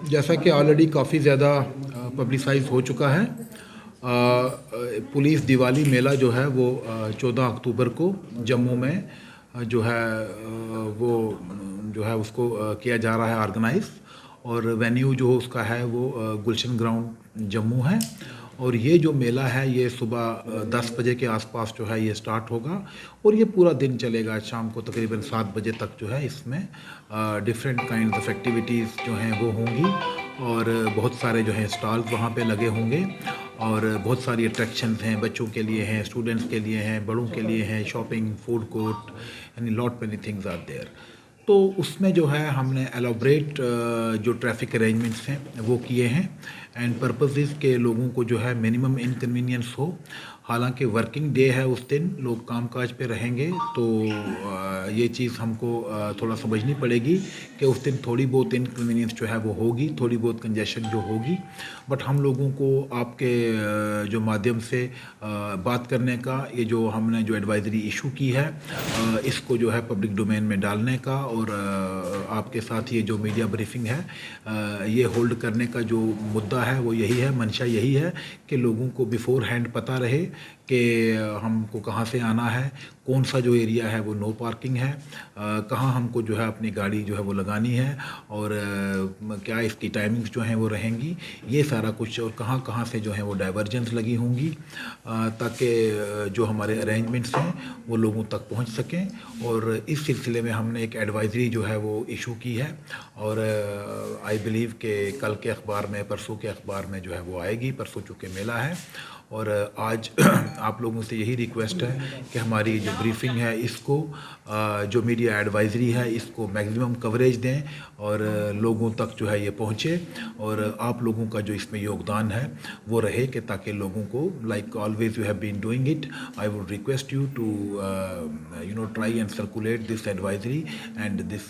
जैसा कि ऑलरेडी काफ़ी ज़्यादा पब्लिसाइज हो चुका है, पुलिस दिवाली मेला जो है वो 14 अक्टूबर को जम्मू में जो है वो जो है उसको किया जा रहा है ऑर्गेनाइज। और वेन्यू जो उसका है वो गुलशन ग्राउंड जम्मू है। और ये जो मेला है ये सुबह 10 बजे के आसपास जो है ये स्टार्ट होगा और ये पूरा दिन चलेगा। शाम को तकरीबन 7 बजे तक जो है इसमें डिफरेंट काइंड ऑफ एक्टिविटीज़ जो हैं वो होंगी और बहुत सारे जो हैं स्टॉल्स वहाँ पे लगे होंगे और बहुत सारी अट्रैक्शंस हैं, बच्चों के लिए हैं, स्टूडेंट्स के लिए हैं, बड़ों के लिए हैं, शॉपिंग, फूड कोर्ट, यानी lot many things are there. तो उसमें जो है हमने एलोब्रेट जो ट्रैफिक अरेंजमेंट्स हैं वो किए हैं एंड पर्पसेस के लोगों को जो है मिनिमम इनकन्वीनियंस हो। हालांकि वर्किंग डे है, उस दिन लोग कामकाज पे रहेंगे, तो ये चीज़ हमको थोड़ा समझनी पड़ेगी कि उस दिन थोड़ी बहुत इनकन्वीनियंस जो है वो होगी, थोड़ी बहुत कंजेशन जो होगी। बट हम लोगों को आपके जो माध्यम से बात करने का, ये जो हमने जो एडवाइजरी इशू की है इसको जो है पब्लिक डोमेन में डालने का और आपके साथ ये जो मीडिया ब्रीफिंग है ये होल्ड करने का जो मुद्दा है वो यही है, मंशा यही है कि लोगों को बिफोर हैंड पता रहे कि हमको कहाँ से आना है, कौन सा जो एरिया है वो नो पार्किंग है, कहाँ हमको जो है अपनी गाड़ी जो है वो लगानी है और क्या इसकी टाइमिंग्स जो हैं वो रहेंगी, ये सारा कुछ, और कहाँ कहाँ से जो है वो डाइवर्जेंस लगी होंगी ताकि जो हमारे अरेंजमेंट्स हैं वो लोगों तक पहुंच सकें। और इस सिलसिले में हमने एक एडवाइजरी जो है वो इशू की है और आई बिलीव कि कल के अखबार में, परसों के अखबार में जो है वो आएगी। परसों चूँकि मेला है और आज आप लोगों से यही रिक्वेस्ट है कि हमारी जो ब्रीफिंग है इसको जो मीडिया एडवाइजरी है इसको मैक्सिमम कवरेज दें और लोगों तक जो है ये पहुँचे और आप लोगों का जो इसमें योगदान है वो रहे कि ताकि लोगों को, like always you have been doing it, I would request you to try and circulate this advisory and this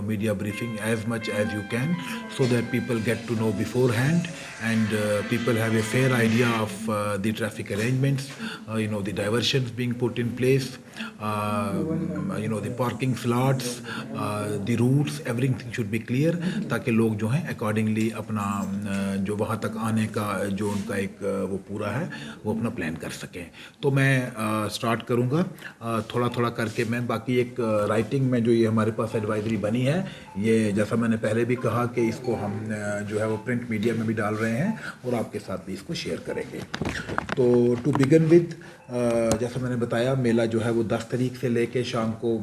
media briefing as much as you can, so that people get to know beforehand and people have a fair idea of the traffic arrangements, the diversions being put in place, the parking slots, the routes, everything should be clear ताकि लोग जो हैं accordingly अपना जो वहाँ तक आने का जो उनका एक वो पूरा है वो अपना प्लान कर सकें। तो मैं स्टार्ट करूँगा थोड़ा थोड़ा करके। मैं बाकी एक राइटिंग में जो ये हमारे पास एडवाइजरी बनी है, ये जैसा मैंने पहले भी कहा कि इसको हम जो है वो प्रिंट मीडिया में भी डाल रहे हैं और आपके साथ भी इसको शेयर करेंगे। तो टू बिगिन विद, जैसा मैंने बताया, मेला जो है वो 10 तारीख से लेके शाम को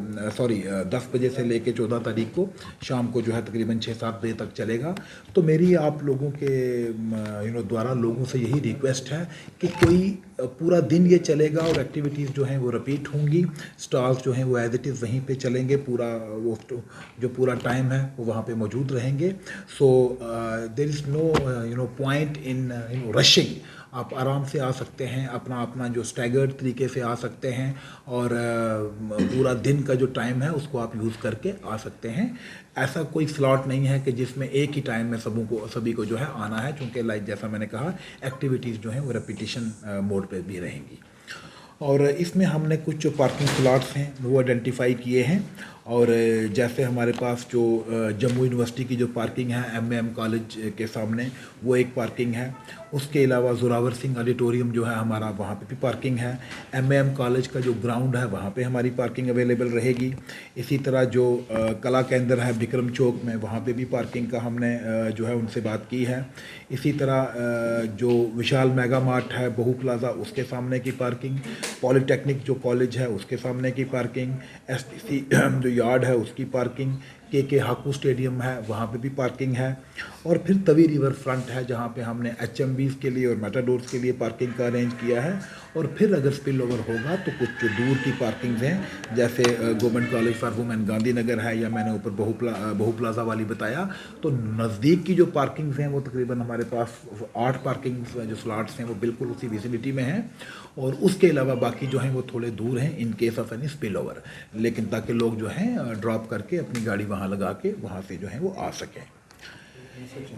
10 बजे से लेके 14 तारीख को शाम को जो है तकरीबन 6-7 बजे तक चलेगा। तो मेरी आप लोगों के द्वारा लोगों से यही रिक्वेस्ट है कि कोई पूरा दिन ये चलेगा और एक्टिविटीज़ जो हैं वो रिपीट होंगी, स्टॉल्स जो हैं वो एज इट इज़ वहीं पे चलेंगे, पूरा वो जो पूरा टाइम है वो वहाँ पे मौजूद रहेंगे। So there is no point in rushing. आप आराम से आ सकते हैं, अपना अपना जो स्टैगर्ड तरीके से आ सकते हैं और पूरा दिन का जो टाइम है उसको आप यूज़ करके आ सकते हैं। ऐसा कोई स्लॉट नहीं है कि जिसमें एक ही टाइम में सभी को जो है आना है, क्योंकि लाइक जैसा मैंने कहा एक्टिविटीज़ जो हैं वो रेपिटिशन मोड पे भी रहेंगी। और इसमें हमने कुछ जो पार्किंग स्लॉट्स हैं वो आइडेंटिफाई किए हैं और जैसे हमारे पास जो जम्मू यूनिवर्सिटी की जो पार्किंग है एमएएम कॉलेज के सामने वो एक पार्किंग है। उसके अलावा जोरावर सिंह ऑडिटोरियम जो है हमारा, वहाँ पे भी पार्किंग है। एमएएम कॉलेज का जो ग्राउंड है वहाँ पे हमारी पार्किंग अवेलेबल रहेगी। इसी तरह जो कला केंद्र है विक्रम चौक में, वहाँ पे भी पार्किंग का हमने जो है उनसे बात की है। इसी तरह जो विशाल मेगा मार्ट है बहू प्लाजा, उसके सामने की पार्किंग, पॉलीटेक्निक जो कॉलेज है उसके सामने की पार्किंग, एसटीसी जो यार्ड है उसकी पार्किंग, के हाकू स्टेडियम है वहाँ पे भी पार्किंग है। और फिर तवी रिवर फ्रंट है जहाँ पे हमने एचएमवीज़ के लिए और मेटाडोर्स के लिए पार्किंग का अरेंज किया है। और फिर अगर स्पिल ओवर होगा तो कुछ जो दूर की पार्किंग्स हैं जैसे government college for women Gandhinagar है, या मैंने ऊपर बहू प्लाजा वाली बताया, तो नज़दीक की जो पार्किंग्स हैं वो तकरीबन हमारे पास 8 पार्किंग्स जो स्लॉट्स हैं वो बिल्कुल उसी विसिनिटी में हैं। और उसके अलावा बाकी जो हैं वो थोड़े दूर हैं in case of any spill over, लेकिन ताकि लोग जो हैं ड्रॉप करके अपनी गाड़ी वहाँ लगा के वहाँ से जो है वो आ सकें।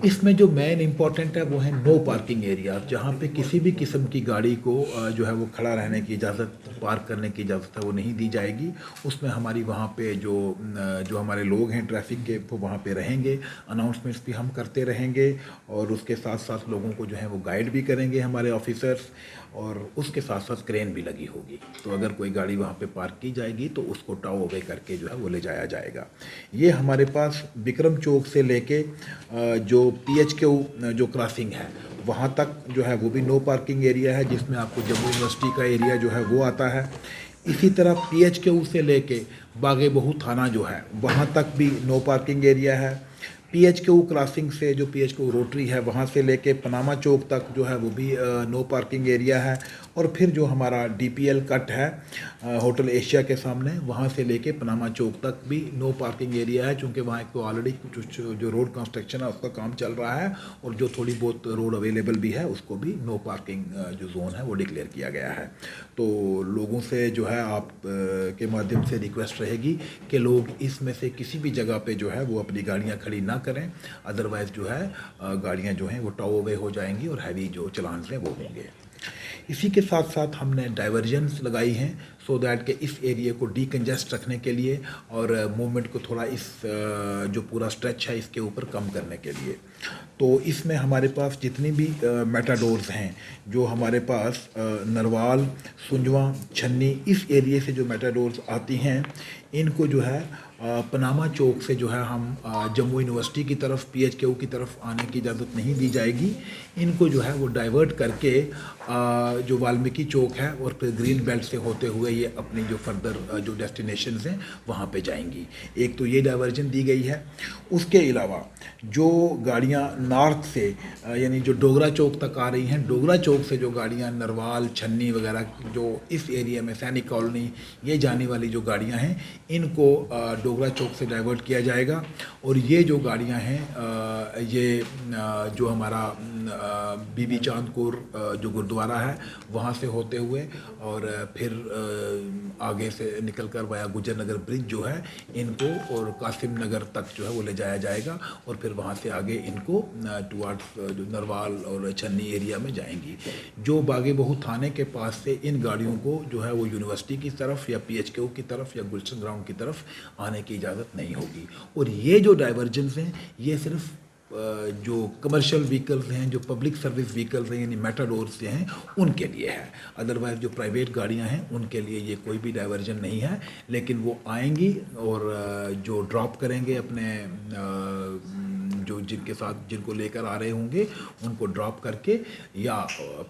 इसमें जो मेन इम्पोर्टेंट है वो है नो पार्किंग एरिया, जहाँ पे किसी भी किस्म की गाड़ी को जो है वो खड़ा रहने की इजाज़त, पार्क करने की इजाज़त है वो नहीं दी जाएगी। उसमें हमारी वहाँ पे जो हमारे लोग हैं ट्रैफिक के, वो वहाँ पे रहेंगे। अनाउंसमेंट्स भी हम करते रहेंगे और उसके साथ साथ लोगों को जो है वो गाइड भी करेंगे हमारे ऑफिसर्स, और उसके साथ साथ क्रेन भी लगी होगी। तो अगर कोई गाड़ी वहाँ पे पार्क की जाएगी तो उसको टाओ अवे करके जो है वो ले जाया जाएगा। ये हमारे पास विक्रम चौक से लेके जो PHQ जो क्रॉसिंग है वहाँ तक जो है वो भी नो पार्किंग एरिया है, जिसमें आपको जम्मू यूनिवर्सिटी का एरिया जो है वो आता है। इसी तरह PHQ से लेके बागे बहू थाना जो है वहाँ तक भी नो पार्किंग एरिया है। PHQ क्रॉसिंग से जो PHQ रोटरी है वहाँ से लेके पनामा चौक तक जो है वो भी नो पार्किंग एरिया है। और फिर जो हमारा DPL कट है होटल एशिया के सामने, वहाँ से लेके पनामा चौक तक भी नो पार्किंग एरिया है, क्योंकि वहाँ एक तो ऑलरेडी कुछ जो रोड कंस्ट्रक्शन है उसका काम चल रहा है, और जो थोड़ी बहुत रोड अवेलेबल भी है उसको भी नो पार्किंग जो जोन है वो डिक्लेयर किया गया है। तो लोगों से जो है आप के माध्यम से रिक्वेस्ट रहेगी कि लोग इसमें से किसी भी जगह पे जो है वो अपनी गाड़ियाँ खड़ी ना करें, अदरवाइज़ जो है गाड़ियाँ जो हैं वो टाओ अवे हो जाएंगी और हैवी जो चलान हैं वो होंगे। इसी के साथ साथ हमने डाइवर्जन्स लगाई हैं सो दैट कि इस एरिया को डीकंजेस्ट रखने के लिए और मूवमेंट को थोड़ा इस जो पूरा स्ट्रेच है इसके ऊपर कम करने के लिए। तो इसमें हमारे पास जितनी भी मेटाडोर्स हैं, जो हमारे पास नरवाल, सुंजवा, छन्नी इस एरिया से जो मेटाडोर्स आती हैं, इनको जो है पनामा चौक से जो है हम जम्मू यूनिवर्सिटी की तरफ PHQ की तरफ आने की इजाज़त नहीं दी जाएगी। इनको जो है वो डाइवर्ट करके जो वाल्मीकि चौक है और फिर ग्रीन बेल्ट से होते हुए ये अपनी जो फर्दर जो डेस्टिनेशंस हैं वहाँ पे जाएंगी। एक तो ये डाइवर्जन दी गई है। उसके अलावा जो गाड़ियाँ नॉर्थ से यानी जो डोगरा चौक तक आ रही हैं, डोगरा चौक से जो गाड़ियाँ नरवाल, छन्नी वगैरह जो इस एरिया में सैनिक कॉलोनी ये जाने वाली जो गाड़ियाँ हैं, इनको डोगरा चौक से डाइवर्ट किया जाएगा। और ये जो गाड़ियाँ हैं ये जो हमारा बीबी चांदपुर जो गुरुद्वारा है वहाँ से होते हुए और फिर आगे से निकलकर वाया गुजर नगर ब्रिज जो है इनको और कासिम नगर तक जो है वो ले जाया जाएगा, और फिर वहाँ से आगे इनको टुवार्ड्स जो नरवाल और छन्नी एरिया में जाएंगी। जो बागे बहू थाने के पास से इन गाड़ियों को जो है वो यूनिवर्सिटी की तरफ या PHQ की तरफ या गुलशन ग्राउंड की तरफ आने की इजाज़त नहीं होगी। और ये जो डाइवर्जेंस हैं ये सिर्फ जो कमर्शियल व्हीकल्स हैं, जो पब्लिक सर्विस व्हीकल्स हैं यानी मेटाडोर्स जो हैं उनके लिए है। अदरवाइज़ जो प्राइवेट गाड़ियां हैं उनके लिए ये कोई भी डाइवर्जन नहीं है, लेकिन वो आएंगी और जो ड्रॉप करेंगे अपने जो जिनके साथ जिनको लेकर आ रहे होंगे उनको ड्रॉप करके या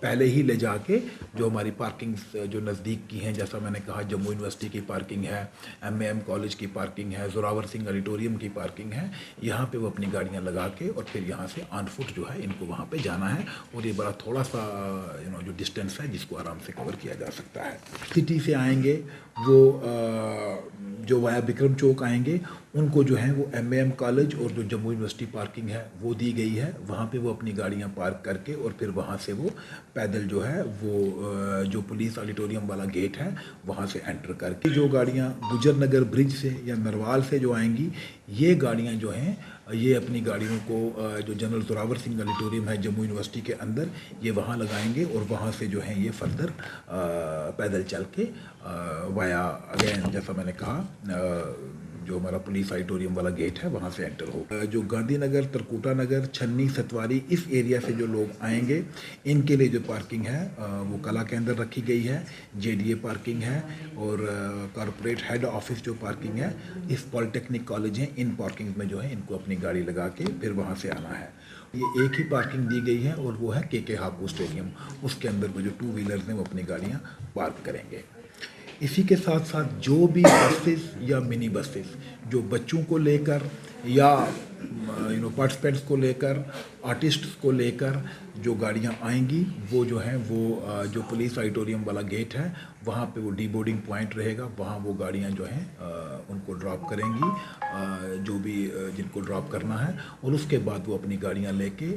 पहले ही ले जाके जो हमारी पार्किंग जो नज़दीक की हैं, जैसा मैंने कहा जम्मू यूनिवर्सिटी की पार्किंग है, MAM कॉलेज की पार्किंग है, जोरावर सिंह ऑडिटोरियम की पार्किंग है, यहाँ पे वो अपनी गाड़ियाँ लगा के और फिर यहाँ से ऑन फुट जो है इनको वहाँ पे जाना है। और ये बड़ा थोड़ा सा जो डिस्टेंस है जिसको आराम से कवर किया जा सकता है। सिटी से आएंगे वो जो वाया विक्रम चौक आएंगे उनको जो है वो MAM कॉलेज और जो जम्मू यूनिवर्सिटी पार्किंग है वो दी गई है, वहाँ पे वो अपनी गाड़ियाँ पार्क करके और फिर वहाँ से वो पैदल जो है वो जो पुलिस ऑडिटोरियम वाला गेट है वहाँ से एंटर करके जो गाड़ियाँ गुजर नगर ब्रिज से या नरवाल से जो आएंगी, ये गाड़ियाँ जो हैं ये अपनी गाड़ियों को जो जनरल जोरावर सिंह ऑडिटोरियम है जम्मू यूनिवर्सिटी के अंदर ये वहाँ लगाएंगे और वहाँ से जो है ये फर्दर पैदल चल के वाया अगेन जैसा मैंने कहा जो हमारा पुलिस ऑडिटोरियम वाला गेट है वहाँ से एंटर हो। जो गांधीनगर, तरकुटा नगर, छन्नी, सतवारी इस एरिया से जो लोग आएंगे इनके लिए जो पार्किंग है वो कला के अंदर रखी गई है, JDA पार्किंग है और कॉरपोरेट हेड ऑफिस जो पार्किंग है इस पॉलिटेक्निक कॉलेज है, इन पार्किंग में जो है इनको अपनी गाड़ी लगा के फिर वहाँ से आना है। ये एक ही पार्किंग दी गई है और वो है KK हापुड़ स्टेडियम, उसके अंदर वो जो 2 व्हीलर्स हैं वो अपनी गाड़ियाँ पार्क करेंगे। इसी के साथ साथ जो भी बसेस या मिनी बसेस जो बच्चों को लेकर या पार्टिसिपेंट्स को लेकर, आर्टिस्ट्स को लेकर जो गाड़ियां आएंगी वो जो है वो जो पुलिस ऑडिटोरियम वाला गेट है वहाँ पे वो डीबोर्डिंग पॉइंट रहेगा, वहाँ वो गाड़ियां जो हैं उनको ड्रॉप करेंगी जो भी जिनको ड्रॉप करना है, और उसके बाद वो अपनी गाड़ियां लेके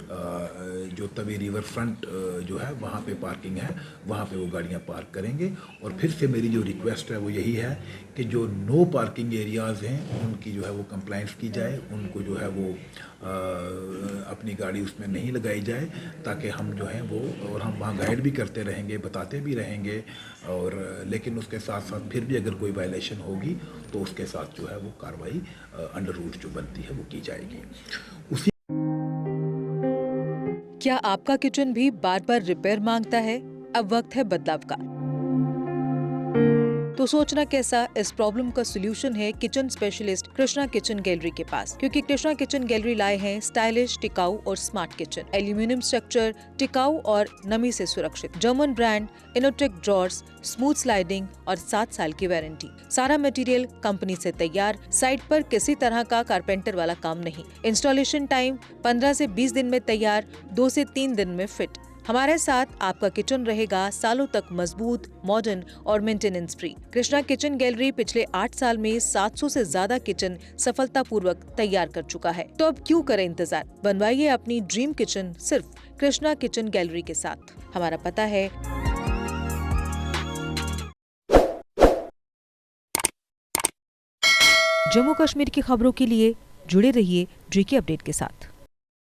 जो तवी रिवर फ्रंट जो है वहाँ पे पार्किंग है वहाँ पे वो गाड़ियां पार्क करेंगे। और फिर से मेरी जो रिक्वेस्ट है वो यही है कि जो नो पार्किंग एरियाज़ हैं उनकी जो है वो कंप्लाइंस की जाए, उनको जो है वो अपनी गाड़ी उसमें नहीं लगाई जाए, ताकि हम जो है वो, और हम वहाँ गाइड भी करते रहेंगे, बताते भी रहेंगे, और लेकिन उसके साथ साथ फिर भी अगर कोई वायलेशन होगी तो उसके साथ जो है वो कार्रवाई अंडर रूट जो बनती है वो की जाएगी। उसी क्या आपका किचन भी बार बार रिपेयर मांगता है? अब वक्त है बदलाव का। तो सोचना कैसा, इस प्रॉब्लम का सोल्यूशन है kitchen specialist Krishna kitchen gallery के पास, क्योंकि कृष्णा किचन गैलरी लाए हैं स्टाइलिश, टिकाऊ और स्मार्ट किचन। एल्यूमिनियम स्ट्रक्चर, टिकाऊ और नमी से सुरक्षित, German brand, Innotech drawers, smooth sliding और 7 साल की वारंटी। सारा मटेरियल कंपनी से तैयार, साइट पर किसी तरह का कारपेंटर वाला काम नहीं। इंस्टॉलेशन टाइम 15 से 20 दिन में तैयार, 2 से 3 दिन में फिट। हमारे साथ आपका किचन रहेगा सालों तक मजबूत, मॉडर्न और maintenance free. Krishna kitchen gallery पिछले 8 साल में 700 से ज्यादा किचन सफलतापूर्वक तैयार कर चुका है। तो अब क्यों करें इंतजार, बनवाइए अपनी ड्रीम किचन सिर्फ कृष्णा किचन गैलरी के साथ। हमारा पता है जम्मू कश्मीर की खबरों के लिए जुड़े रहिए GK अपडेट के साथ।